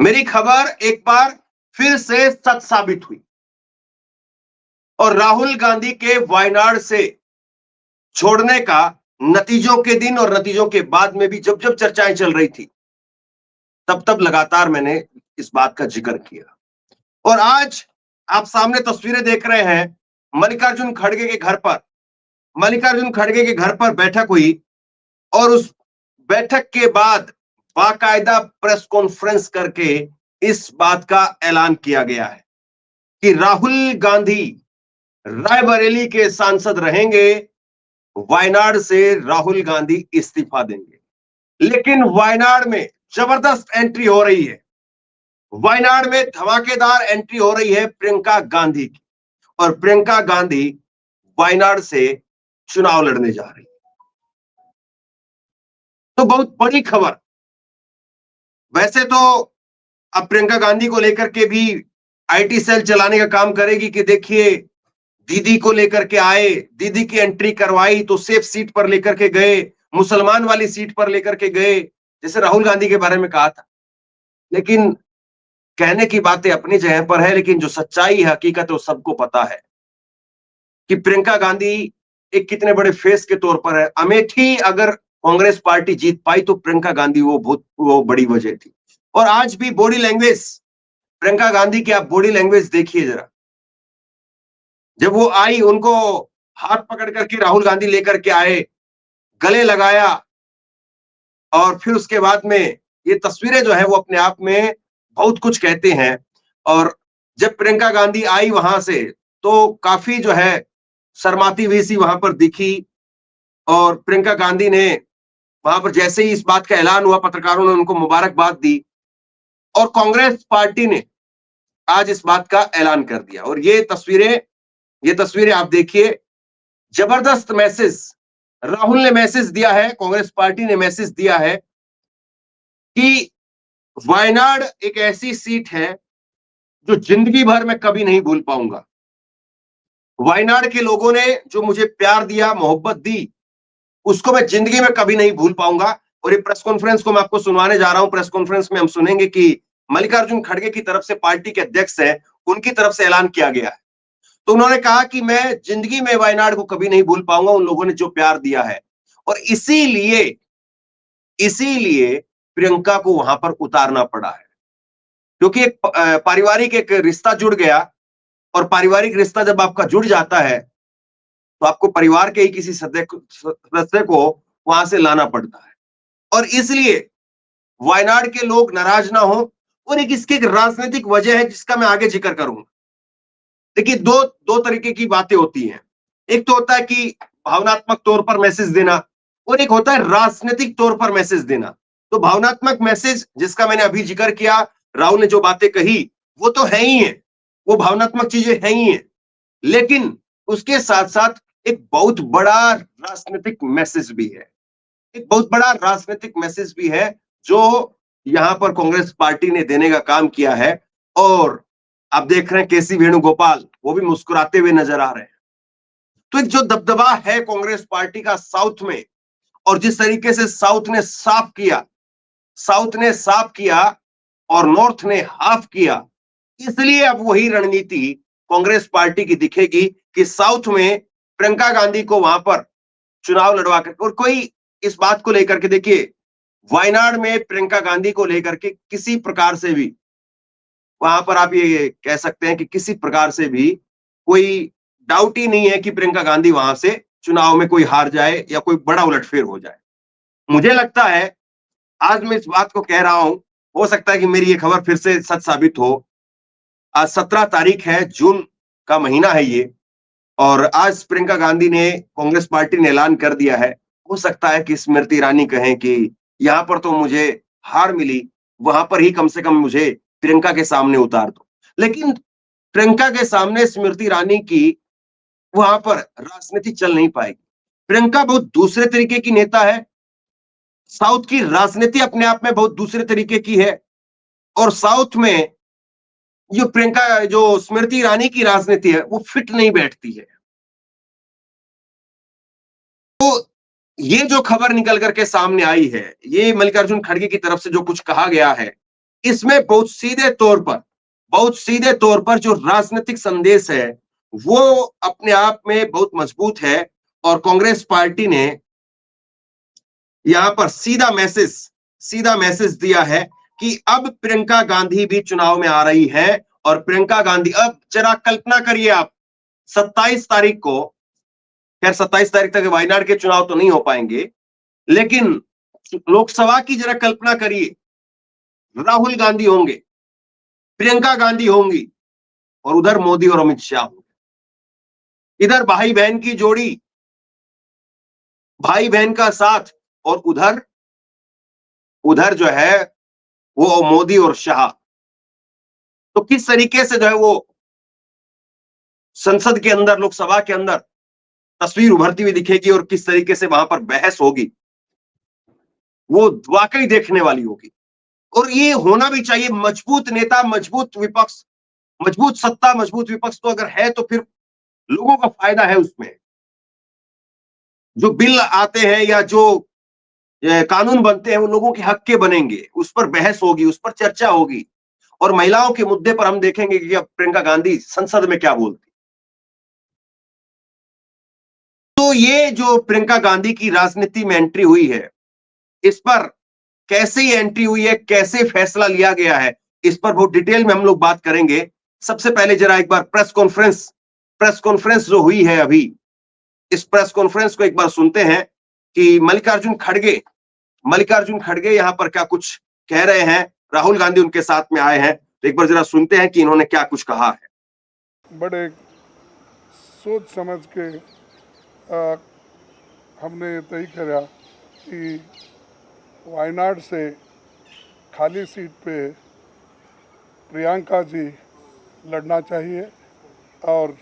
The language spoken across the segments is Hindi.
मेरी खबर एक बार फिर से सच साबित हुई और राहुल गांधी के वायनाड से छोड़ने का नतीजों के दिन और नतीजों के बाद में भी जब जब चर्चाएं चल रही थी, तब तब लगातार मैंने इस बात का जिक्र किया। और आज आप सामने तस्वीरें देख रहे हैं मल्लिकार्जुन खड़गे के घर पर। मल्लिकार्जुन खड़गे के घर पर बैठक हुई और उस बैठक के बाद बाकायदा प्रेस कॉन्फ्रेंस करके इस बात का ऐलान किया गया है कि राहुल गांधी रायबरेली के सांसद रहेंगे, वायनाड से राहुल गांधी इस्तीफा देंगे। लेकिन वायनाड में जबरदस्त एंट्री हो रही है। वायनाड में धमाकेदार एंट्री हो रही है प्रियंका गांधी की, और प्रियंका गांधी वायनाड से चुनाव लड़ने जा रही है। तो बहुत बड़ी खबर। वैसे तो अब प्रियंका गांधी को लेकर के भी आईटी सेल चलाने का काम करेगी कि देखिए दीदी को लेकर के आए, दीदी की एंट्री करवाई तो सेफ सीट पर लेकर के गए, मुसलमान वाली सीट पर लेकर के गए, जैसे राहुल गांधी के बारे में कहा था। लेकिन कहने की बातें अपनी जगह पर है, लेकिन जो सच्चाई है, हकीकत है, वो सबको पता है कि प्रियंका गांधी एक कितने बड़े फेस के तौर पर है। अमेठी अगर कांग्रेस पार्टी जीत पाई तो प्रियंका गांधी वो बड़ी वजह थी। और आज भी बॉडी लैंग्वेज प्रियंका गांधी की, आप बॉडी लैंग्वेज देखिए जरा। जब वो आई, उनको हाथ पकड़ करके राहुल गांधी लेकर के आए, गले लगाया, और फिर उसके बाद में ये तस्वीरें जो है वो अपने आप में बहुत कुछ कहते हैं। और जब प्रियंका गांधी आई वहां से तो काफी जो है शर्माती हुई सी वहां पर दिखी, और प्रियंका गांधी ने वहां पर जैसे ही इस बात का ऐलान हुआ, पत्रकारों ने उनको मुबारकबाद दी, और कांग्रेस पार्टी ने आज इस बात का ऐलान कर दिया। और ये तस्वीरें आप देखिए, जबरदस्त मैसेज राहुल ने मैसेज दिया है, कांग्रेस पार्टी ने मैसेज दिया है कि वायनाड एक ऐसी सीट है जो जिंदगी भर में कभी नहीं भूल पाऊंगा। वायनाड के लोगों ने जो मुझे प्यार दिया, मोहब्बत दी, उसको मैं जिंदगी में कभी नहीं भूल पाऊंगा। और ये प्रेस कॉन्फ्रेंस को मैं आपको सुनवाने जा रहा हूं। प्रेस कॉन्फ्रेंस में हम सुनेंगे कि मल्लिकार्जुन खड़गे की तरफ से, पार्टी के अध्यक्ष हैं, उनकी तरफ से ऐलान किया गया है। तो उन्होंने कहा कि मैं जिंदगी में वायनाड को कभी नहीं भूल पाऊंगा, उन लोगों ने जो प्यार दिया है, और इसीलिए इसीलिए प्रियंका को वहां पर उतारना पड़ा है। क्योंकि एक पारिवारिक एक रिश्ता जुड़ गया, और पारिवारिक रिश्ता जब आपका जुड़ जाता है तो आपको परिवार के ही किसी सदस्य को वहां से लाना पड़ता है। और इसलिए वायनाड के लोग नाराज ना हो, और एक इसकी एक राजनीतिक वजह है जिसका मैं आगे जिक्र करूंगा। देखिए, दो दो तरीके की बातें होती हैं। एक तो होता है कि भावनात्मक तौर पर मैसेज देना, और एक होता है राजनीतिक तौर पर मैसेज देना। तो भावनात्मक मैसेज जिसका मैंने अभी जिक्र किया, राहुल ने जो बातें कही वो तो है ही है, वो भावनात्मक चीजें है ही है। लेकिन उसके साथ साथ एक बहुत बड़ा राजनीतिक मैसेज भी है, एक बहुत बड़ा राजनीतिक मैसेज भी है जो यहां पर कांग्रेस पार्टी ने देने का काम किया है। और आप देख रहे हैं केसी वेणुगोपाल, वो भी मुस्कुराते हुए नजर आ रहे हैं। तो एक जो दबदबा है कांग्रेस पार्टी का साउथ में, और जिस तरीके से साउथ ने साफ किया और नॉर्थ ने हाफ किया, इसलिए अब वही रणनीति कांग्रेस पार्टी की दिखेगी कि साउथ में प्रियंका गांधी को वहां पर चुनाव लड़वा कर, और कोई इस बात को लेकर के, देखिए वायनाड में प्रियंका गांधी को लेकर के किसी प्रकार से भी, वहां पर आप ये कह सकते हैं कि किसी प्रकार से भी कोई डाउट ही नहीं है कि प्रियंका गांधी वहां से चुनाव में कोई हार जाए या कोई बड़ा उलटफेर हो जाए। मुझे लगता है, आज मैं इस बात को कह रहा हूं, हो सकता है कि मेरी ये खबर फिर से सच साबित हो। आज 17 तारीख है, जून का महीना है ये, और आज प्रियंका गांधी ने, कांग्रेस पार्टी ने ऐलान कर दिया है। हो सकता है कि स्मृति ईरानी कहें कि यहां पर तो मुझे हार मिली, वहां पर ही कम से कम मुझे प्रियंका के सामने उतार दो। लेकिन प्रियंका के सामने स्मृति ईरानी की वहां पर राजनीति चल नहीं पाएगी। प्रियंका बहुत दूसरे तरीके की नेता है, साउथ की राजनीति अपने आप में बहुत दूसरे तरीके की है, और साउथ में जो स्मृति ईरानी की राजनीति है वो फिट नहीं बैठती है। तो ये जो खबर निकल करके सामने आई है, ये मल्लिकार्जुन खड़गे की तरफ से जो कुछ कहा गया है, इसमें बहुत सीधे तौर पर जो राजनीतिक संदेश है वो अपने आप में बहुत मजबूत है। और कांग्रेस पार्टी ने यहां पर सीधा मैसेज दिया है कि अब प्रियंका गांधी भी चुनाव में आ रही है। और प्रियंका गांधी, अब जरा कल्पना करिए आप, 27 तारीख को, खैर 27 तारीख तक वायनाड के चुनाव तो नहीं हो पाएंगे, लेकिन लोकसभा की जरा कल्पना करिए, राहुल गांधी होंगे, प्रियंका गांधी होंगी, और उधर मोदी और अमित शाह होंगे। इधर भाई बहन की जोड़ी, भाई बहन का साथ, और उधर जो है वो मोदी और शाह। तो किस तरीके से जो है वो संसद के अंदर, लोकसभा के अंदर तस्वीर उभरती हुई दिखेगी और किस तरीके से वहां पर बहस होगी, वो वाकई देखने वाली होगी। और ये होना भी चाहिए। मजबूत नेता, मजबूत विपक्ष, मजबूत सत्ता, मजबूत विपक्ष तो अगर है तो फिर लोगों का फायदा है उसमें। जो बिल आते हैं या जो कानून बनते हैं वो लोगों के हक के बनेंगे, उस पर बहस होगी, उस पर चर्चा होगी। और महिलाओं के मुद्दे पर हम देखेंगे कि अब प्रियंका गांधी संसद में क्या बोलती। तो ये जो प्रियंका गांधी की राजनीति में एंट्री हुई है, इस पर कैसे एंट्री हुई है, कैसे फैसला लिया गया है, इस पर बहुत डिटेल में हम लोग बात करेंगे। सबसे पहले जरा एक बार प्रेस कॉन्फ्रेंस जो हुई है अभी, इस प्रेस कॉन्फ्रेंस को एक बार सुनते हैं कि मल्लिकार्जुन खड़गे यहां पर क्या कुछ कह रहे हैं। राहुल गांधी उनके साथ में आए हैं, तो एक बार जरा सुनते हैं कि इन्होंने क्या कुछ कहा है। बड़े सोच समझ के हमने तय करा कि वायनाड से खाली सीट पे प्रियंका जी लड़ना चाहिए, और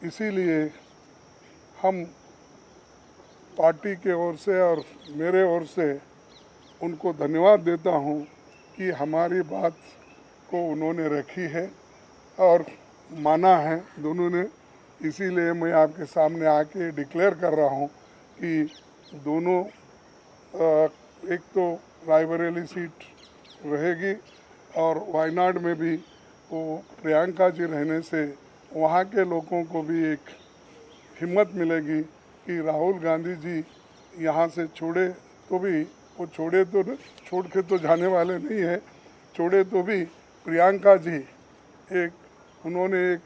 इसीलिए हम पार्टी के ओर से और मेरे ओर से उनको धन्यवाद देता हूं कि हमारी बात को उन्होंने रखी है और माना है दोनों ने। इसीलिए मैं आपके सामने आके डिक्लेयर कर रहा हूं कि दोनों, एक तो रायबरेली सीट रहेगी और वायनाड में भी वो प्रियंका जी रहने से वहाँ के लोगों को भी एक हिम्मत मिलेगी कि राहुल गांधी जी यहाँ से छोड़े तो भी, वो छोड़ के तो जाने वाले नहीं है, छोड़े तो भी प्रियंका जी उन्होंने एक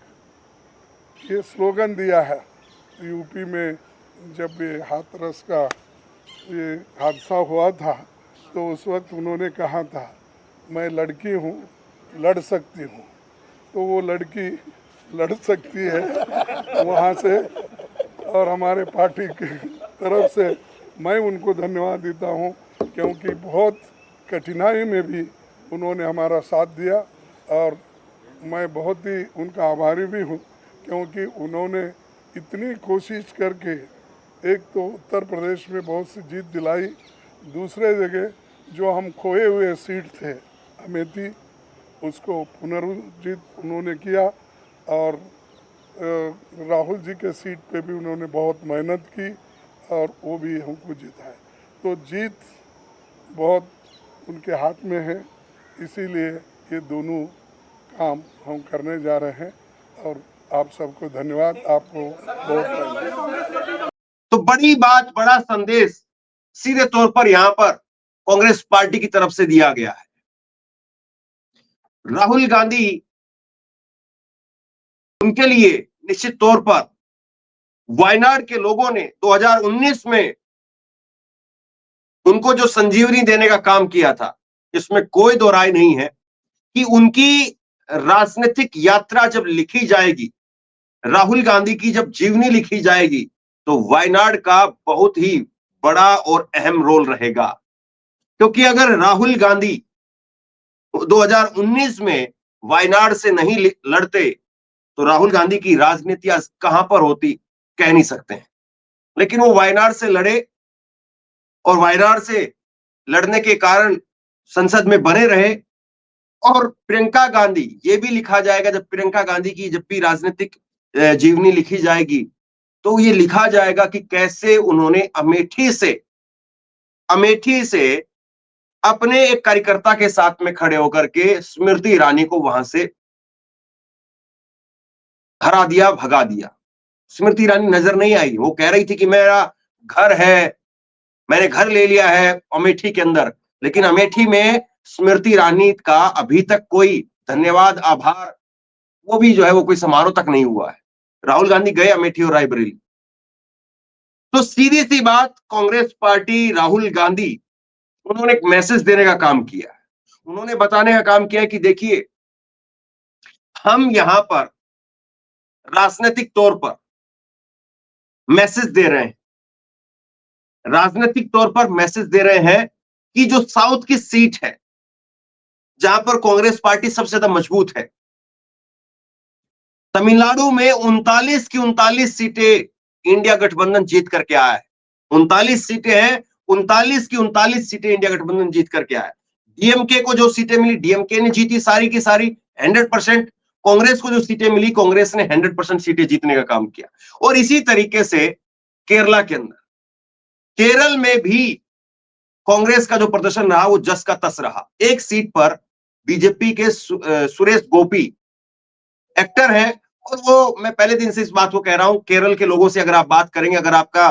ये स्लोगन दिया है यूपी में, जब ये हाथरस का ये हादसा हुआ था तो उस वक्त उन्होंने कहा था, मैं लड़की हूँ, लड़ सकती हूँ। तो वो लड़की लड़ सकती है वहाँ से, और हमारे पार्टी की तरफ से मैं उनको धन्यवाद देता हूँ, क्योंकि बहुत कठिनाई में भी उन्होंने हमारा साथ दिया। और मैं बहुत ही उनका आभारी भी हूँ, क्योंकि उन्होंने इतनी कोशिश करके एक तो उत्तर प्रदेश में बहुत सी जीत दिलाई, दूसरे जगह जो हम खोए हुए सीट थे अमेठी, उसको पुनर्जीत उन्होंने किया। और राहुल जी के सीट पे भी उन्होंने बहुत मेहनत की और वो भी हमको जिताए। तो जीत बहुत उनके हाथ में है, इसीलिए ये दोनों काम हम करने जा रहे हैं। और आप सबको धन्यवाद, आपको बहुत। तो बड़ी बात, बड़ा संदेश सीधे तौर पर यहां पर कांग्रेस पार्टी की तरफ से दिया गया है। राहुल गांधी, उनके लिए निश्चित तौर पर वायनाड के लोगों ने 2019 में उनको जो संजीवनी देने का काम किया था, इसमें कोई दो राय नहीं है कि उनकी राजनीतिक यात्रा जब लिखी जाएगी, राहुल गांधी की जब जीवनी लिखी जाएगी, तो वायनाड का बहुत ही बड़ा और अहम रोल रहेगा। क्योंकि अगर राहुल गांधी 2019 में वायनाड से नहीं लड़ते तो राहुल गांधी की राजनीति आज कहां पर होती, कह नहीं सकते हैं। लेकिन वो वायनाड से लड़े और वायनाड से लड़ने के कारण संसद में बने रहे। और प्रियंका गांधी, ये भी लिखा जाएगा, जब प्रियंका गांधी की जब भी राजनीतिक जीवनी लिखी जाएगी तो ये लिखा जाएगा कि कैसे उन्होंने अमेठी से अपने एक कार्यकर्ता के साथ में खड़े होकर के स्मृति ईरानी को वहां से हरा दिया, भगा दिया। स्मृति ईरानी नजर नहीं आई। वो कह रही थी कि मेरा घर है, मैंने घर ले लिया है अमेठी के अंदर, लेकिन अमेठी में स्मृति ईरानी का अभी तक कोई धन्यवाद, आभार, वो भी जो है वो कोई समारोह तक नहीं हुआ है। राहुल गांधी गए अमेठी और रायबरेली। तो सीधी सी बात, कांग्रेस पार्टी, राहुल गांधी, उन्होंने एक मैसेज देने का काम किया। उन्होंने बताने का काम किया कि देखिए, हम यहां पर राजनीतिक तौर पर मैसेज दे रहे हैं, राजनीतिक तौर पर मैसेज दे रहे हैं कि जो साउथ की सीट है जहां पर कांग्रेस पार्टी सबसे ज्यादा मजबूत है, तमिलनाडु में 39 की 39 सीटें इंडिया गठबंधन जीत करके आया है। 39 सीटें हैं, 39 की 39 सीटें इंडिया गठबंधन जीत करके आया है। डीएमके को जो सीटें मिली, डीएमके ने जीती सारी की सारी 100%। कांग्रेस को जो सीटें मिली, कांग्रेस ने 100% सीटें जीतने का काम किया। और इसी तरीके से केरला के अंदर, केरल में भी कांग्रेस का जो प्रदर्शन रहा वो जस का तस रहा। एक सीट पर बीजेपी के सुरेश गोपी एक्टर है, और वो, मैं पहले दिन से इस बात को कह रहा हूं, केरल के लोगों से अगर आप बात करेंगे, अगर आपका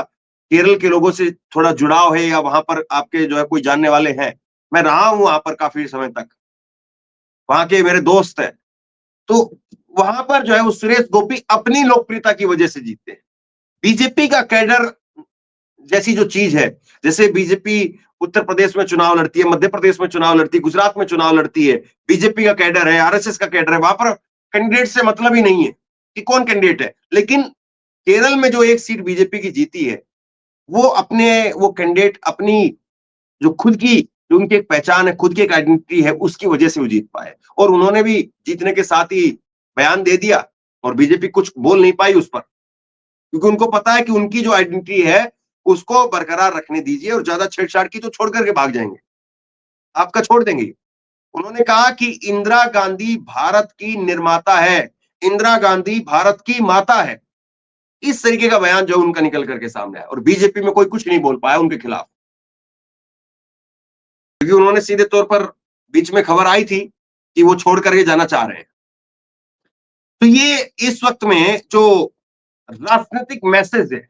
केरल के लोगों से थोड़ा जुड़ाव है या वहां पर आपके जो है कोई जानने वाले हैं, मैं रहा हूं वहां पर काफी समय तक, वहां के मेरे दोस्त हैं, तो वहां पर जो है वो सुरेश गोपी अपनी लोकप्रियता की वजह से जीतते हैं। बीजेपी का कैडर जैसी जो चीज है, जैसे बीजेपी उत्तर प्रदेश में चुनाव लड़ती है, मध्य प्रदेश में चुनाव लड़ती है, गुजरात में चुनाव लड़ती है, बीजेपी का कैडर है, आरएसएस का कैडर है, वहां पर कैंडिडेट से मतलब ही नहीं है कि कौन कैंडिडेट है। लेकिन केरल में जो एक सीट बीजेपी की जीती है, वो अपने, वो कैंडिडेट अपनी जो खुद की, जो उनकी एक पहचान है, खुद की एक आइडेंटिटी है, उसकी वजह से वो जीत पाए। और उन्होंने भी जीतने के साथ ही बयान दे दिया, और बीजेपी कुछ बोल नहीं पाई उस पर, क्योंकि उनको पता है कि उनकी जो आइडेंटिटी है उसको बरकरार रखने दीजिए, और ज्यादा छेड़छाड़ की तो छोड़ करके भाग जाएंगे, आपका छोड़ देंगे। उन्होंने कहा कि इंदिरा गांधी भारत की निर्माता है, इंदिरा गांधी भारत की माता है। इस तरीके का बयान जो उनका निकल करके सामने आया, और बीजेपी में कोई कुछ नहीं बोल पाया उनके खिलाफ, क्योंकि उन्होंने सीधे तौर पर, बीच में खबर आई थी कि वो छोड़ करके जाना चाह रहे हैं। तो ये इस वक्त में जो राजनीतिक मैसेज है,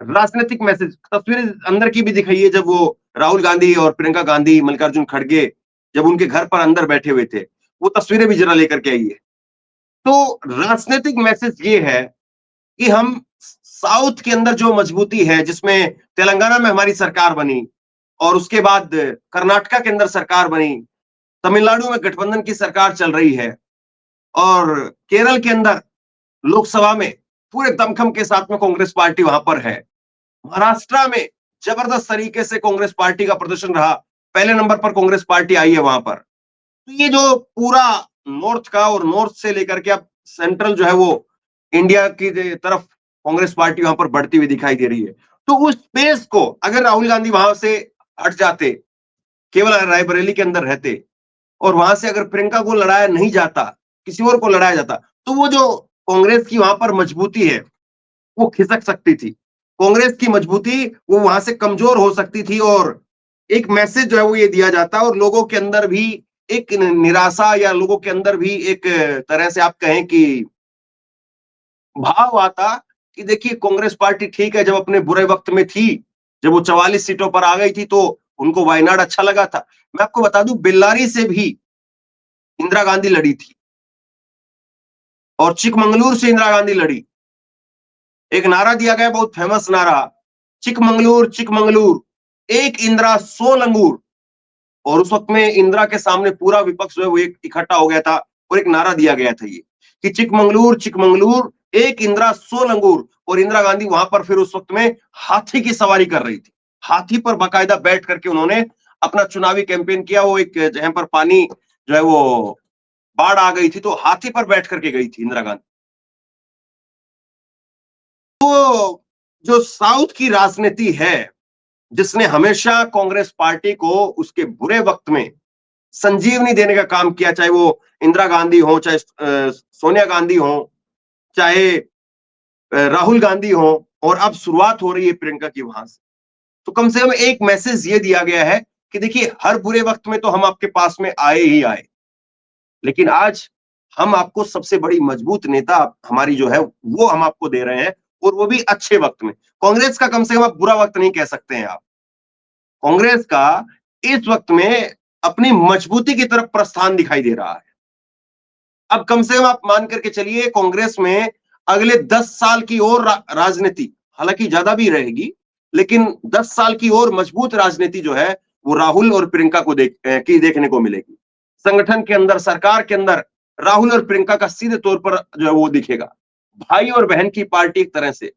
राजनीतिक मैसेज, तस्वीरें अंदर की भी दिखाई है, जब वो राहुल गांधी और प्रियंका गांधी, मल्लिकार्जुन खड़गे जब उनके घर पर अंदर बैठे हुए थे, वो तस्वीरें भी जरा लेकर के आई है। तो राजनीतिक मैसेज ये है कि हम साउथ के अंदर जो मजबूती है, जिसमें तेलंगाना में हमारी सरकार बनी, और उसके बाद कर्नाटका के अंदर सरकार बनी, तमिलनाडु में गठबंधन की सरकार चल रही है, और केरल के अंदर लोकसभा में पूरे दमखम के साथ में कांग्रेस पार्टी वहां पर है, महाराष्ट्र में जबरदस्त तरीके से कांग्रेस पार्टी का प्रदर्शन रहा, पहले नंबर पर कांग्रेस पार्टी आई है वहां पर। तो ये जो पूरा नॉर्थ का, और नॉर्थ से लेकर के अब सेंट्रल जो है वो इंडिया की तरफ कांग्रेस पार्टी वहां पर बढ़ती हुई दिखाई दे रही है। तो उस स्पेस को अगर राहुल गांधी वहां से हट जाते, केवल रायबरेली के अंदर रहते, और वहां से अगर प्रियंका को लड़ाया नहीं जाता, किसी और को लड़ाया जाता, तो वो जो कांग्रेस की वहां पर मजबूती है वो खिसक सकती थी, कांग्रेस की मजबूती वो वहां से कमजोर हो सकती थी, और एक मैसेज जो है वो ये दिया जाता, और लोगों के अंदर भी एक निराशा, या लोगों के अंदर भी एक तरह से आप कहें कि भाव आता कि देखिए कांग्रेस पार्टी ठीक है, जब अपने बुरे वक्त में थी, जब वो 44 सीटों पर आ गई थी, तो उनको वायनाड अच्छा लगा था। मैं आपको बता दूं, बेल्लारी से भी इंदिरा गांधी लड़ी थी, और चिकमंगलुरु से इंदिरा गांधी लड़ी। एक नारा दिया गया, बहुत फेमस नारा, चिकमंगलुरु चिकमंगलुरु, एक इंदिरा 100 लंगूर। और उस वक्त में इंदिरा के सामने पूरा विपक्ष जो है वो एक इकट्ठा हो गया था, और एक नारा दिया गया था ये कि चिकमंगलुरु चिकमंगलुरु, एक इंदिरा 100 लंगूर। और इंदिरा गांधी वहां पर फिर उस वक्त में हाथी की सवारी कर रही थी, हाथी पर बाकायदा बैठ करके उन्होंने अपना चुनावी कैंपेन किया। वो एक जहां पर पानी जो है वो बाढ़ आ गई थी, तो हाथी पर बैठ करके गई थी इंदिरा गांधी। तो जो साउथ की राजनीति है, जिसने हमेशा कांग्रेस पार्टी को उसके बुरे वक्त में संजीवनी देने का काम किया, चाहे वो इंदिरा गांधी हो, चाहे सोनिया गांधी हो, चाहे राहुल गांधी हो, और अब शुरुआत हो रही है प्रियंका की वहां से, तो कम से कम एक मैसेज ये दिया गया है कि देखिए हर बुरे वक्त में तो हम आपके पास में आए ही आए, लेकिन आज हम आपको सबसे बड़ी मजबूत नेता हमारी जो है वो हम आपको दे रहे हैं, और वो भी अच्छे वक्त में। कांग्रेस का कम से कम आप बुरा वक्त नहीं कह सकते हैं आप। कांग्रेस का इस वक्त में अपनी मजबूती की तरफ प्रस्थान दिखाई दे रहा है। अब कम से कम आप मान करके चलिए कांग्रेस में अगले 10 साल की और राजनीति, हालांकि ज्यादा भी रहेगी, लेकिन 10 साल की और मजबूत राजनीति जो है वो राहुल और प्रियंका को देखने को मिलेगी। संगठन के अंदर, सरकार के अंदर राहुल और प्रियंका का सीधे तौर पर जो है वो दिखेगा। भाई और बहन की पार्टी एक तरह से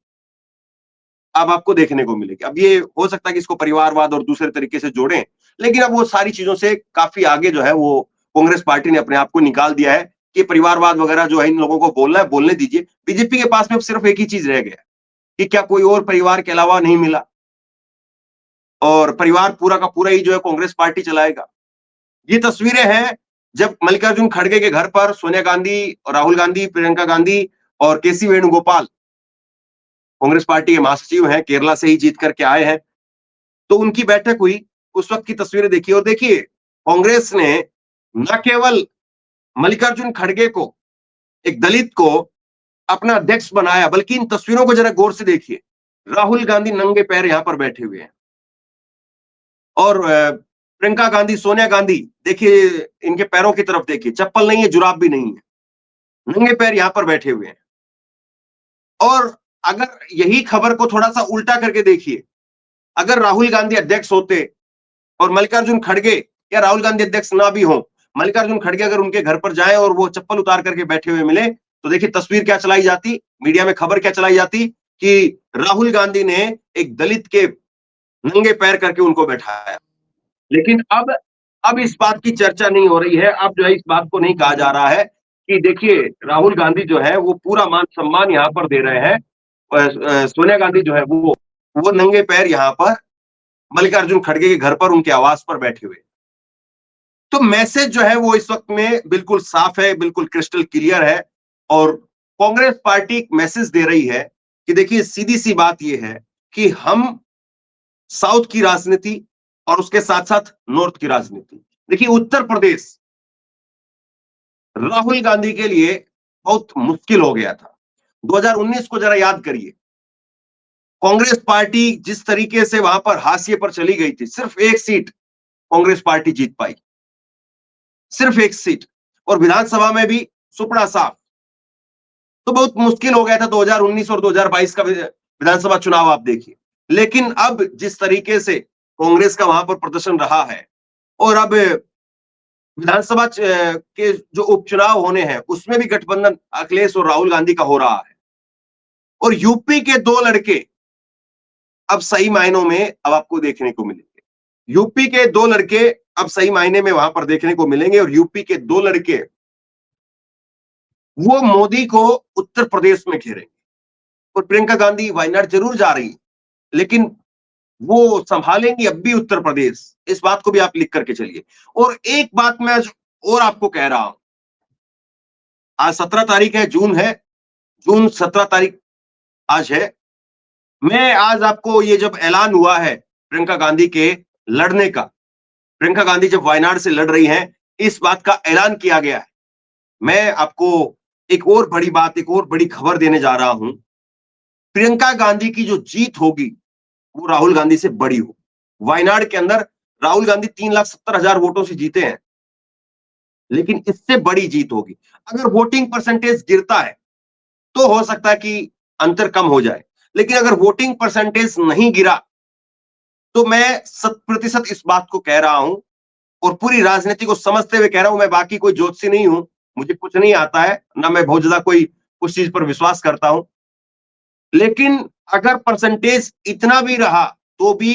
अब आपको देखने को मिलेगी। अब ये हो सकता है कि इसको परिवारवाद और दूसरे तरीके से जोड़ें, लेकिन अब वो सारी चीजों से काफी आगे जो है वो कांग्रेस पार्टी ने अपने आप को निकाल दिया है कि परिवारवाद वगैरह जो है इन लोगों को बोलना है, बोलने दीजिए। बीजेपी के पास में सिर्फ एक ही चीज रह गया कि क्या कोई और परिवार के अलावा नहीं मिला, और परिवार पूरा का पूरा ही जो है कांग्रेस पार्टी चलाएगा। ये तस्वीरें हैं जब मल्लिकार्जुन खड़गे के घर पर सोनिया गांधी, राहुल गांधी, प्रियंका गांधी और केसी वेणुगोपाल, कांग्रेस पार्टी के महासचिव हैं, केरला से ही जीत करके आए हैं, तो उनकी बैठक हुई। उस वक्त की तस्वीरें देखिए, और देखिए कांग्रेस ने न केवल मल्लिकार्जुन खड़गे को, एक दलित को अपना अध्यक्ष बनाया, बल्कि इन तस्वीरों को जरा गौर से देखिए। राहुल गांधी नंगे पैर यहां पर बैठे हुए हैं, और प्रियंका गांधी, सोनिया गांधी, देखिए इनके पैरों की तरफ देखिए, चप्पल नहीं है, जुराब भी नहीं है, नंगे पैर यहां पर बैठे हुए हैं। और अगर यही खबर को थोड़ा सा उल्टा करके देखिए, अगर राहुल गांधी अध्यक्ष होते और मल्लिकार्जुन खड़गे, या राहुल गांधी अध्यक्ष ना भी हो, मल्लिकार्जुन खड़गे अगर उनके घर पर जाए और वो चप्पल उतार करके बैठे हुए मिले, तो देखिए तस्वीर क्या चलाई जाती, मीडिया में खबर क्या चलाई जाती कि राहुल गांधी ने एक दलित के नंगे पैर करके उनको बैठाया। लेकिन अब इस बात की चर्चा नहीं हो रही है। अब जो है इस बात को नहीं कहा जा रहा है कि देखिए राहुल गांधी जो है वो पूरा मान सम्मान यहाँ पर दे रहे हैं, सोनिया गांधी जो है वो नंगे पैर यहाँ पर मल्लिकार्जुन खड़गे के घर पर, उनके आवास पर बैठे हुए। तो मैसेज जो है वो इस वक्त में बिल्कुल साफ है, बिल्कुल क्रिस्टल क्लियर है, और कांग्रेस पार्टी एक मैसेज दे रही है कि देखिए सीधी सी बात यह है कि हम साउथ की राजनीति और उसके साथ साथ नॉर्थ की राजनीति, देखिए उत्तर प्रदेश राहुल गांधी के लिए बहुत मुश्किल हो गया था। 2019 को जरा याद करिए, कांग्रेस पार्टी जिस तरीके से वहां पर हाशिए पर चली गई थी, सिर्फ एक सीट कांग्रेस पार्टी जीत पाई, सिर्फ एक सीट, और विधानसभा में भी सुपड़ा साफ। तो बहुत मुश्किल हो गया था 2019 और 2022 का विधानसभा चुनाव आप देखिए। लेकिन अब जिस तरीके से कांग्रेस का वहां पर प्रदर्शन रहा है, और अब विधानसभा के जो उपचुनाव होने हैं उसमें भी गठबंधन अखिलेश और राहुल गांधी का हो रहा है, और यूपी के दो लड़के अब सही मायनों में अब आपको देखने को मिलेंगे। यूपी के दो लड़के अब सही मायने में वहां पर देखने को मिलेंगे, और यूपी के दो लड़के वो मोदी को उत्तर प्रदेश में घेरेंगे। और प्रियंका गांधी वायनाड जरूर जा रही, लेकिन वो संभालेंगी अब भी उत्तर प्रदेश, इस बात को भी आप लिख करके चलिए। और एक बात मैं और आपको कह रहा हूं, आज 17 तारीख है, जून 17 तारीख आज है। मैं आज आपको ये जब ऐलान हुआ है प्रियंका गांधी के लड़ने का, प्रियंका गांधी जब वायनाड से लड़ रही हैं, इस बात का ऐलान किया गया है, मैं आपको एक और बड़ी बात, एक और बड़ी खबर देने जा रहा हूं। प्रियंका गांधी की जो जीत होगी वो राहुल गांधी से बड़ी हो। वायनाड के अंदर राहुल गांधी 3,70,000 वोटों से जीते हैं, लेकिन इससे बड़ी जीत होगी। अगर वोटिंग परसेंटेज गिरता है तो हो सकता है कि अंतर कम हो जाए, लेकिन अगर वोटिंग परसेंटेज नहीं गिरा तो मैं 100% इस बात को कह रहा हूं, और पूरी राजनीति को समझते हुए कह रहा हूं। मैं बाकी कोई ज्योतिषी नहीं हूं, मुझे कुछ नहीं आता है, ना मैं बहुत ज्यादा कोई उस चीज पर विश्वास करता हूं, लेकिन अगर परसेंटेज इतना भी रहा तो भी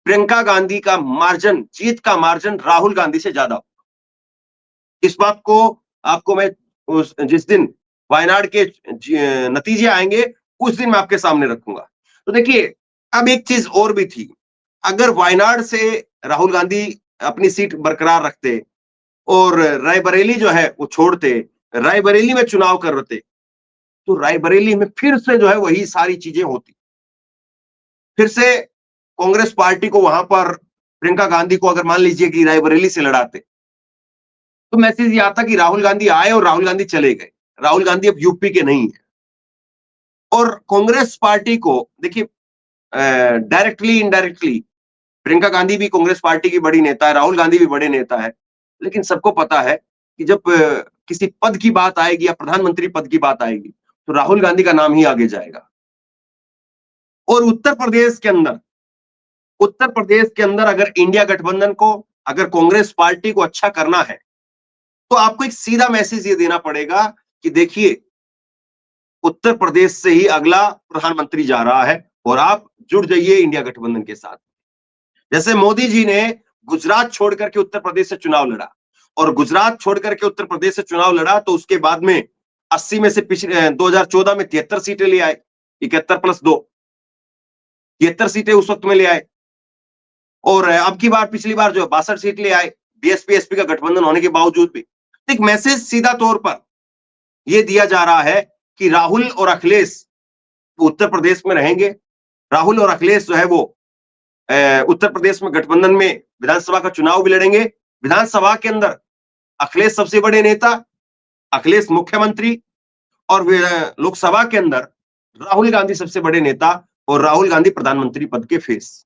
प्रियंका गांधी का मार्जिन, जीत का मार्जिन राहुल गांधी से ज्यादा होगा। इस बात को आपको मैं जिस दिन वायनाड के नतीजे आएंगे उस दिन मैं आपके सामने रखूंगा। तो देखिए अब एक चीज और भी थी, अगर वायनाड से राहुल गांधी अपनी सीट बरकरार रखते और रायबरेली जो है वो छोड़ते, रायबरेली में चुनाव करते, तो रायबरेली में फिर से जो है वही सारी चीजें होती, फिर से कांग्रेस पार्टी को वहां पर प्रियंका गांधी को अगर मान लीजिए कि रायबरेली से लड़ाते, तो मैसेज ये आता कि राहुल गांधी आए और राहुल गांधी चले गए। राहुल गांधी अब यूपी के नहीं है। और कांग्रेस पार्टी को देखिए, डायरेक्टली इनडायरेक्टली प्रियंका गांधी भी कांग्रेस पार्टी की बड़ी नेता है, राहुल गांधी भी बड़े नेता है, लेकिन सबको पता है कि जब किसी पद की बात आएगी या प्रधानमंत्री पद की बात आएगी, तो राहुल गांधी का नाम ही आगे जाएगा। और उत्तर प्रदेश के अंदर अगर इंडिया गठबंधन को, अगर कांग्रेस पार्टी को अच्छा करना है, तो आपको एक सीधा मैसेज ये देना पड़ेगा कि देखिए, उत्तर प्रदेश से ही अगला प्रधानमंत्री जा रहा है और आप जुड़ जाइए इंडिया गठबंधन के साथ। जैसे मोदी जी ने गुजरात छोड़ करके उत्तर प्रदेश से चुनाव लड़ा, और गुजरात छोड़ करके उत्तर प्रदेश से चुनाव लड़ा, तो उसके बाद में 80 में से पिछले 2014 में 73 सीटें ले आए, 71 प्लस 2, 73 सीटें उस वक्त में ले आए। और अब की बार, पिछली बार जो 62 सीट ले आए, बीएसपी एसपी का गठबंधन होने के बावजूद भी। एक मैसेज सीधा तौर पर यह दिया जा रहा है कि राहुल और अखिलेश उत्तर प्रदेश में रहेंगे। राहुल और अखिलेश जो है वो उत्तर प्रदेश में गठबंधन में विधानसभा का चुनाव भी लड़ेंगे। विधानसभा के अंदर अखिलेश सबसे बड़े नेता, अखिलेश मुख्यमंत्री, और लोकसभा के अंदर राहुल गांधी सबसे बड़े नेता और राहुल गांधी प्रधानमंत्री पद के फेस।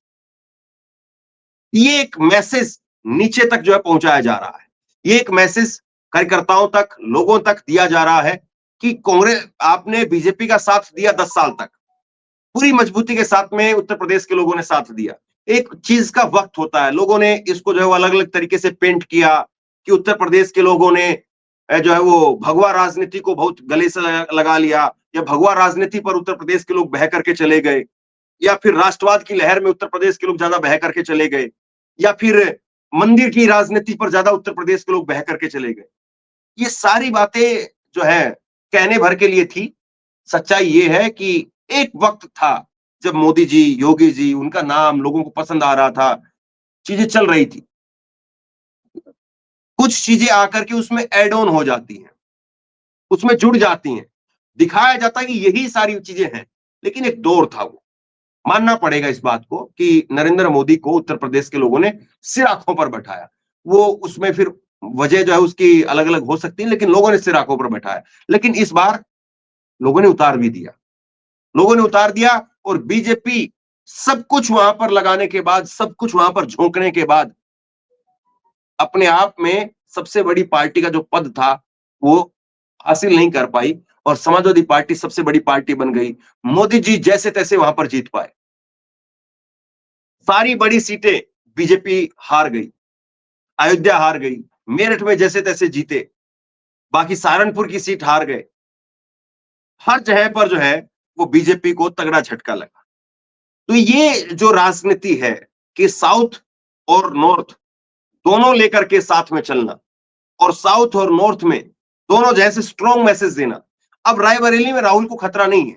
ये एक मैसेज नीचे तक जो है पहुंचाया जा रहा है। ये एक मैसेज कार्यकर्ताओं तक, लोगों तक दिया जा रहा है कि कांग्रेस, आपने बीजेपी का साथ दिया 10 साल तक, पूरी मजबूती के साथ में उत्तर प्रदेश के लोगों ने साथ दिया। एक चीज का वक्त होता है, लोगों ने इसको जो है वो अलग अलग तरीके से पेंट किया कि उत्तर प्रदेश के लोगों ने जो है वो भगवा राजनीति को बहुत गले से लगा लिया, या भगवा राजनीति पर उत्तर प्रदेश के लोग बह करके चले गए, या फिर राष्ट्रवाद की लहर में उत्तर प्रदेश के लोग ज्यादा बह करके चले गए, या फिर मंदिर की राजनीति पर ज्यादा उत्तर प्रदेश के लोग बह करके चले गए। ये सारी बातें जो है कहने भर के लिए थी। सच्चाई ये है कि एक वक्त था जब मोदी जी, योगी जी, उनका नाम लोगों को पसंद आ रहा था, चीजें चल रही थी। कुछ चीजें आकर के उसमें एड ऑन हो जाती हैं, उसमें जुड़ जाती हैं, दिखाया जाता है कि यही सारी चीजें हैं। लेकिन एक दौर था, वो मानना पड़ेगा इस बात को कि नरेंद्र मोदी को उत्तर प्रदेश के लोगों ने सिर आंखों पर बैठाया। वो उसमें फिर वजह जो है उसकी अलग अलग हो सकती है, लेकिन लोगों ने सिर आंखों पर बैठाया। लेकिन इस बार लोगों ने उतार भी दिया, लोगों ने उतार दिया, और बीजेपी सब कुछ वहां पर लगाने के बाद, सब कुछ वहां पर झोंकने के बाद, अपने आप में सबसे बड़ी पार्टी का जो पद था वो हासिल नहीं कर पाई, और समाजवादी पार्टी सबसे बड़ी पार्टी बन गई। मोदी जी जैसे तैसे वहां पर जीत पाए। सारी बड़ी सीटें बीजेपी हार गई, अयोध्या हार गई, मेरठ में जैसे तैसे जीते, बाकी सहारनपुर की सीट हार गए। हर जगह पर जो है वो बीजेपी को तगड़ा झटका लगा। तो ये जो राजनीति है कि साउथ और नॉर्थ दोनों लेकर के साथ में चलना, और साउथ और नॉर्थ में दोनों जैसे स्ट्रॉन्ग मैसेज देना। अब रायबरेली में राहुल को खतरा नहीं है,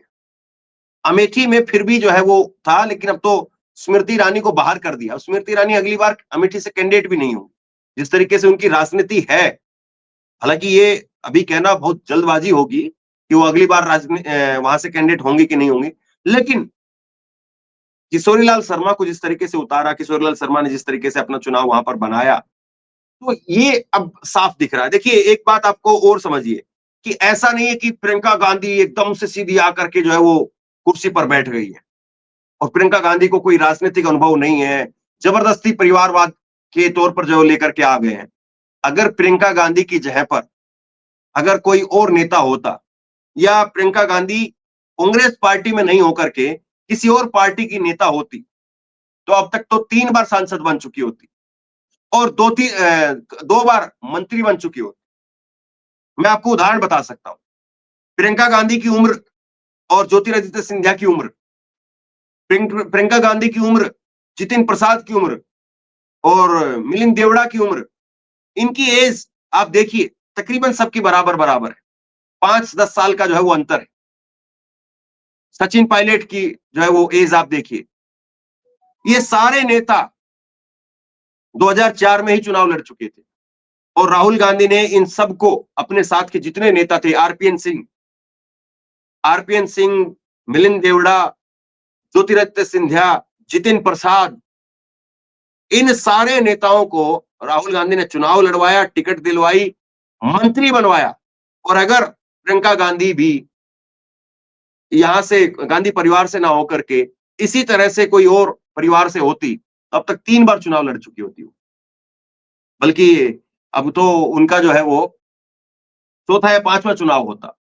अमेठी में फिर भी जो है वो था, लेकिन अब तो स्मृति ईरानी को बाहर कर दिया। स्मृति ईरानी अगली बार अमेठी से कैंडिडेट भी नहीं होगी, जिस तरीके से उनकी राजनीति है। हालांकि ये अभी कहना बहुत जल्दबाजी होगी कि वो अगली बार वहां से कैंडिडेट होंगे कि नहीं होंगे, लेकिन किशोरीलाल शर्मा को जिस तरीके से उतारा, किशोरीलाल शर्मा ने जिस तरीके से अपना चुनाव वहां पर बनाया, तो ये अब साफ दिख रहा है। देखिए, एक बात आपको और समझिए कि ऐसा नहीं है कि प्रियंका गांधी एकदम से सीधी आकर के जो है वो कुर्सी पर बैठ गई है, और प्रियंका गांधी को कोई राजनीतिक अनुभव नहीं है, जबरदस्ती परिवारवाद के तौर पर जो लेकर के आ गए हैं। अगर प्रियंका गांधी की जगह पर अगर कोई और नेता होता, या प्रियंका गांधी कांग्रेस पार्टी में नहीं होकर के किसी और पार्टी की नेता होती, तो अब तक तो 3 बार सांसद बन चुकी होती, और 2 बार मंत्री बन चुकी होती। मैं आपको उदाहरण बता सकता हूं। प्रियंका गांधी की उम्र और ज्योतिरादित्य सिंधिया की उम्र, प्रियंका गांधी की उम्र, जितिन प्रसाद की उम्र और मिलिंद देवड़ा की उम्र, इनकी एज आप देखिए तकरीबन सबकी बराबर बराबर है। 5-10 साल का जो है वो अंतर है। सचिन पायलट की जो है वो एज आप देखिए। ये सारे नेता 2004 में ही चुनाव लड़ चुके थे, और राहुल गांधी ने इन सबको, अपने साथ के जितने नेता थे, आरपीएन सिंह, मिलिंद देवड़ा, ज्योतिरादित्य सिंधिया, जितिन प्रसाद, इन सारे नेताओं को राहुल गांधी ने चुनाव लड़वाया, टिकट दिलवाई, मंत्री बनवाया। और अगर प्रियंका गांधी भी यहां से गांधी परिवार से ना होकर के इसी तरह से कोई और परिवार से होती, अब तक 3 बार चुनाव लड़ चुकी होती वो। बल्कि अब तो उनका जो है वो चौथा या 5वां चुनाव होता,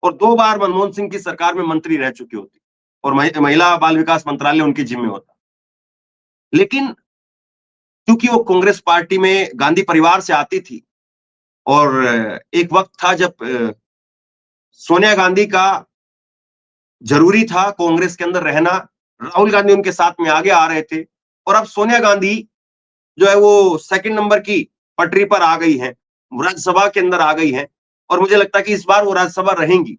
और 2 बार मनमोहन सिंह की सरकार में मंत्री रह चुकी होती, और महिला बाल विकास मंत्रालय उनके जिम्मे होता। लेकिन क्योंकि वो कांग्रेस पार्टी में गांधी परिवार से आती थी, और एक वक्त था जब सोनिया गांधी का जरूरी था कांग्रेस के अंदर रहना, राहुल गांधी उनके साथ में आगे आ रहे थे, और अब सोनिया गांधी जो है वो सेकंड नंबर की पटरी पर आ गई है, राज्यसभा के अंदर आ गई है, और मुझे लगता है कि इस बार वो राज्यसभा रहेंगी।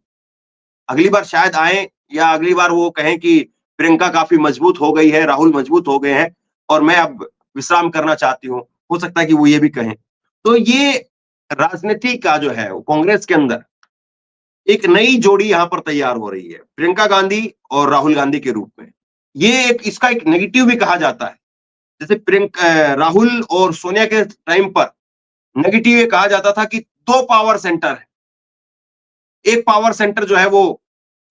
अगली बार शायद आए, या अगली बार वो कहें कि प्रियंका काफी मजबूत हो गई है, राहुल मजबूत हो गए हैं, और मैं अब विश्राम करना चाहती हूँ। हो सकता है कि वो ये भी कहें। तो ये राजनीति का जो है कांग्रेस के अंदर एक नई जोड़ी यहां पर तैयार हो रही है, प्रियंका गांधी और राहुल गांधी के रूप में। ये इसका एक नेगेटिव भी कहा जाता है। जैसे राहुल और सोनिया के टाइम पर नेगेटिव ये कहा जाता था कि 2 पावर सेंटर है। एक पावर सेंटर जो है वो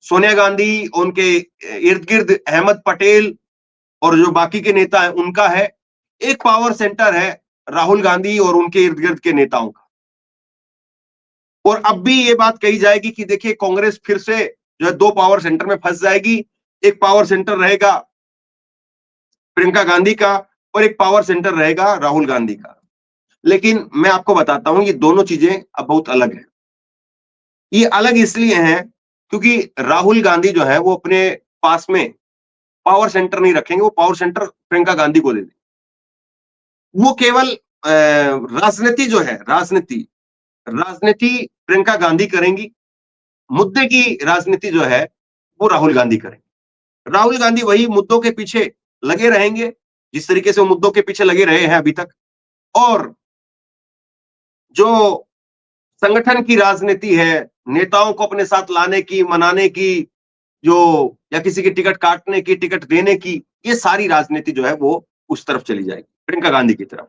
सोनिया गांधी, उनके इर्द गिर्द अहमद पटेल और जो बाकी के नेता है उनका है। एक पावर सेंटर है राहुल गांधी और उनके इर्द गिर्द के नेताओं का। और अब भी ये बात कही जाएगी कि देखिए कांग्रेस फिर से जो है 2 पावर सेंटर में फंस जाएगी। एक पावर सेंटर रहेगा प्रियंका गांधी का, और एक पावर सेंटर रहेगा राहुल गांधी का। लेकिन मैं आपको बताता हूं, ये दोनों चीजें अब बहुत अलग है। ये अलग इसलिए हैं क्योंकि राहुल गांधी जो है वो अपने पास में पावर सेंटर नहीं रखेंगे, वो पावर सेंटर प्रियंका गांधी को दे देंगे। वो केवल राजनीति जो है, राजनीति प्रियंका गांधी करेंगी, मुद्दे की राजनीति जो है वो राहुल गांधी करेंगे। राहुल गांधी वही मुद्दों के पीछे लगे रहेंगे जिस तरीके से वो मुद्दों के पीछे लगे रहे हैं अभी तक, और जो संगठन की राजनीति है, नेताओं को अपने साथ लाने की, मनाने की, जो या किसी की टिकट काटने की, टिकट देने की, ये सारी राजनीति जो है वो उस तरफ चली जाएगी, प्रियंका गांधी की तरफ।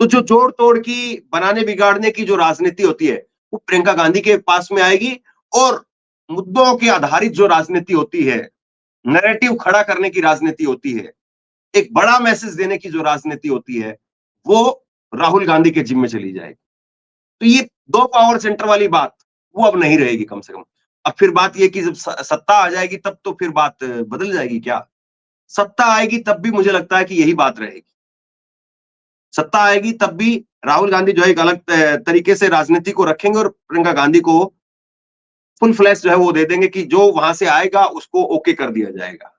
तो जो जोड़ तोड़ की, बनाने बिगाड़ने की जो राजनीति होती है वो प्रियंका गांधी के पास में आएगी, और मुद्दों के आधारित जो राजनीति होती है, नैरेटिव खड़ा करने की राजनीति होती है, एक बड़ा मैसेज देने की जो राजनीति होती है, वो राहुल गांधी के जिम्मे चली जाएगी। तो ये 2 पावर सेंटर वाली बात वो अब नहीं रहेगी कम से कम। अब फिर बात ये कि जब सत्ता आ जाएगी तब तो फिर बात बदल जाएगी क्या? सत्ता आएगी तब भी मुझे लगता है कि यही बात रहेगी। सत्ता आएगी तब भी राहुल गांधी जो है एक अलग तरीके से राजनीति को रखेंगे, और प्रियंका गांधी को फुल फ्लैश जो है वो दे देंगे कि जो वहां से आएगा उसको ओके कर दिया जाएगा।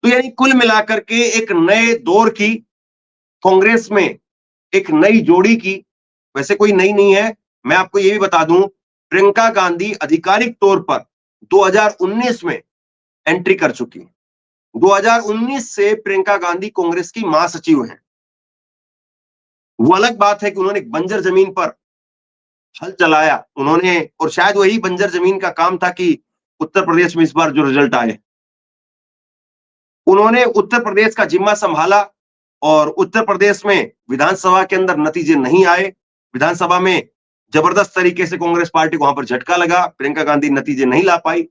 तो यानी कुल मिलाकर के एक नए दौर की कांग्रेस में, एक नई जोड़ी की, वैसे कोई नई नहीं है, मैं आपको ये भी बता दूं, प्रियंका गांधी आधिकारिक तौर पर 2019 में एंट्री कर चुकी है। 2019 से प्रियंका गांधी कांग्रेस की महासचिव हैं। वो अलग बात है कि उन्होंने एक बंजर जमीन पर हल चलाया उन्होंने, और शायद वही बंजर जमीन का काम था कि उत्तर प्रदेश में इस बार जो रिजल्ट आए, उन्होंने उत्तर प्रदेश का जिम्मा संभाला, और उत्तर प्रदेश में विधानसभा के अंदर नतीजे नहीं आए। विधानसभा में जबरदस्त तरीके से कांग्रेस पार्टी को वहां पर झटका लगा, प्रियंका गांधी नतीजे नहीं ला पाई।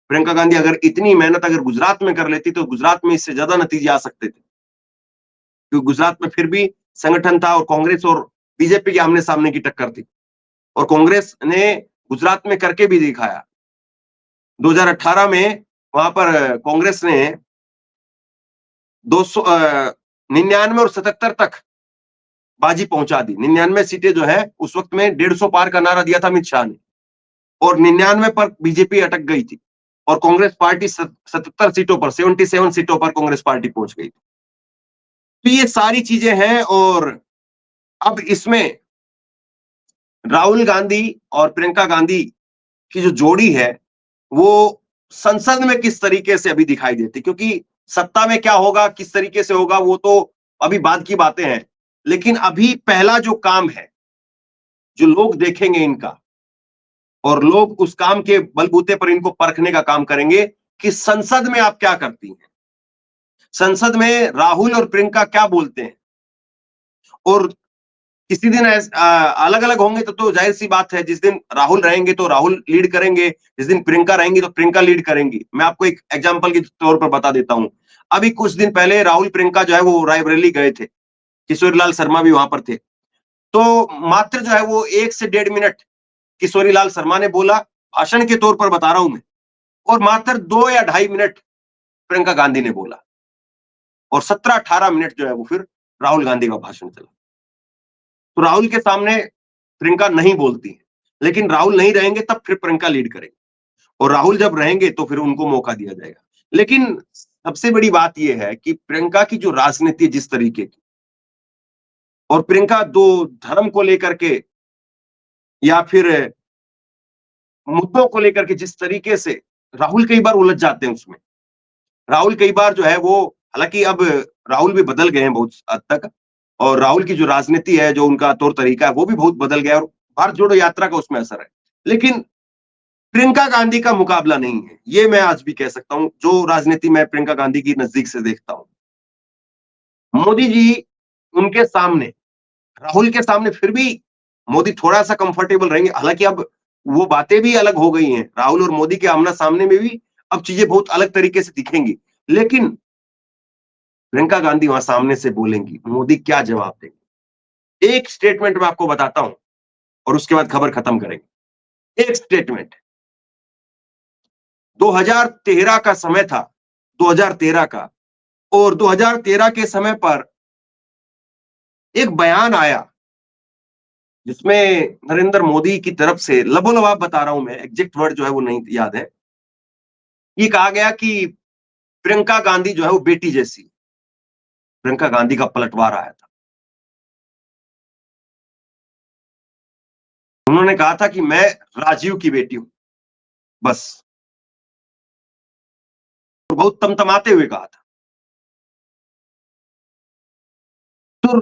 प्रियंका गांधी अगर इतनी मेहनत अगर गुजरात में कर लेती तो गुजरात में इससे ज्यादा नतीजे आ सकते थे, क्योंकि गुजरात में फिर भी संगठन था और कांग्रेस और बीजेपी के आमने सामने की टक्कर थी, और कांग्रेस ने गुजरात में करके भी दिखाया। 2018 में वहां पर कांग्रेस ने 99 और 77 तक बाजी पहुंचा दी। 99 सीटें जो है उस वक्त में 150 पार का नारा दिया था अमित शाह ने, और 99 पर बीजेपी अटक गई थी, और कांग्रेस पार्टी 77 सीटों पर, 77 सीटों पर कांग्रेस पार्टी पहुंच गई थी। तो ये सारी चीजें हैं, और अब इसमें राहुल गांधी और प्रियंका गांधी की जो जोड़ी है वो संसद में किस तरीके से अभी दिखाई देती, क्योंकि सत्ता में क्या होगा, किस तरीके से होगा, वो तो अभी बाद की बातें हैं। लेकिन अभी पहला जो काम है, जो लोग देखेंगे इनका, और लोग उस काम के बलबूते पर इनको परखने का काम करेंगे कि संसद में आप क्या करती हैं। संसद में राहुल और प्रियंका क्या बोलते हैं, और किसी दिन अलग अलग होंगे तो जाहिर सी बात है, जिस दिन राहुल रहेंगे तो राहुल लीड करेंगे, जिस दिन प्रियंका रहेंगी तो प्रियंका लीड करेंगी। मैं आपको एक एग्जांपल के तौर पर बता देता हूं। अभी कुछ दिन पहले राहुल प्रियंका जो है वो रायबरेली गए थे, किशोरीलाल शर्मा भी वहां पर थे। तो मात्र जो है वो 1 से 1.5 मिनट किशोरीलाल शर्मा ने बोला, भाषण के तौर पर बता रहा हूं मैं, और मात्र 2 या 2.5 मिनट प्रियंका गांधी ने बोला, और 17-18 मिनट जो है वो फिर राहुल गांधी का भाषण चला। तो राहुल के सामने प्रियंका नहीं बोलती है, लेकिन राहुल नहीं रहेंगे तब फिर प्रियंका लीड करेंगे, और राहुल जब रहेंगे तो फिर उनको मौका दिया जाएगा। लेकिन सबसे बड़ी बात यह है कि प्रियंका की जो राजनीति जिस तरीके की, और प्रियंका दो धर्म को लेकर के या फिर मुद्दों को लेकर के जिस तरीके से राहुल कई बार उलझ जाते हैं उसमें, राहुल कई बार जो है वो, हालांकि अब राहुल भी बदल गए हैं बहुत हद तक, और राहुल की जो राजनीति है, जो उनका तौर तरीका है, वो भी बहुत बदल गया, और भारत जोड़ो यात्रा का उसमें असर है। लेकिन प्रियंका गांधी का मुकाबला नहीं है, ये मैं आज भी कह सकता हूं, जो राजनीति में प्रियंका गांधी की नजदीक से देखता हूं। मोदी जी उनके सामने, राहुल के सामने फिर भी मोदी थोड़ा सा कंफर्टेबल रहेंगे, हालांकि अब वो बातें भी अलग हो गई हैं, राहुल और मोदी के आमना सामने में भी अब चीजें बहुत अलग तरीके से दिखेंगी। लेकिन प्रियंका गांधी वहां सामने से बोलेंगी, मोदी क्या जवाब देंगे? एक स्टेटमेंट में आपको बताता हूं, और उसके बाद खबर खत्म करेंगे। एक स्टेटमेंट, 2013 का समय था, 2013 का, और 2013 के समय पर एक बयान आया जिसमें नरेंद्र मोदी की तरफ से, लबोलबाब बता रहा हूं मैं, एग्जैक्ट वर्ड जो है वो नहीं याद है, ये कहा गया कि प्रियंका गांधी जो है वो बेटी जैसी। प्रियंका गांधी का पलटवार आया था, उन्होंने कहा था कि मैं राजीव की बेटी हूं, बस, और बहुत तमतमाते हुए कहा था। तो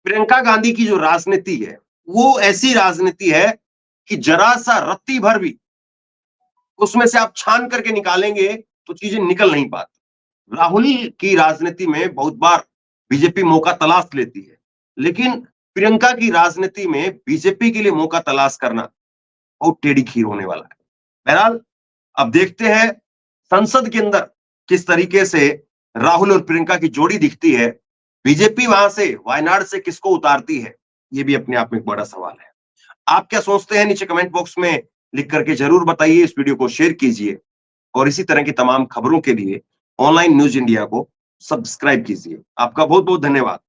प्रियंका गांधी की जो राजनीति है वो ऐसी राजनीति है कि जरा सा रत्ती भर भी उसमें से आप छान करके निकालेंगे तो चीजें निकल नहीं पाती। राहुल की राजनीति में बहुत बार बीजेपी मौका तलाश लेती है, लेकिन प्रियंका की राजनीति में बीजेपी के लिए मौका तलाश करना बहुत टेढ़ी खीर होने वाला है। बहरहाल अब देखते हैं संसद के अंदर किस तरीके से राहुल और प्रियंका की जोड़ी दिखती है, बीजेपी वहां से वायनाड से किसको उतारती है, ये भी अपने आप में एक बड़ा सवाल है। आप क्या सोचते हैं नीचे कमेंट बॉक्स में लिख करके जरूर बताइए, इस वीडियो को शेयर कीजिए, और इसी तरह की तमाम खबरों के लिए ऑनलाइन न्यूज इंडिया को सब्सक्राइब कीजिए। आपका बहुत बहुत धन्यवाद।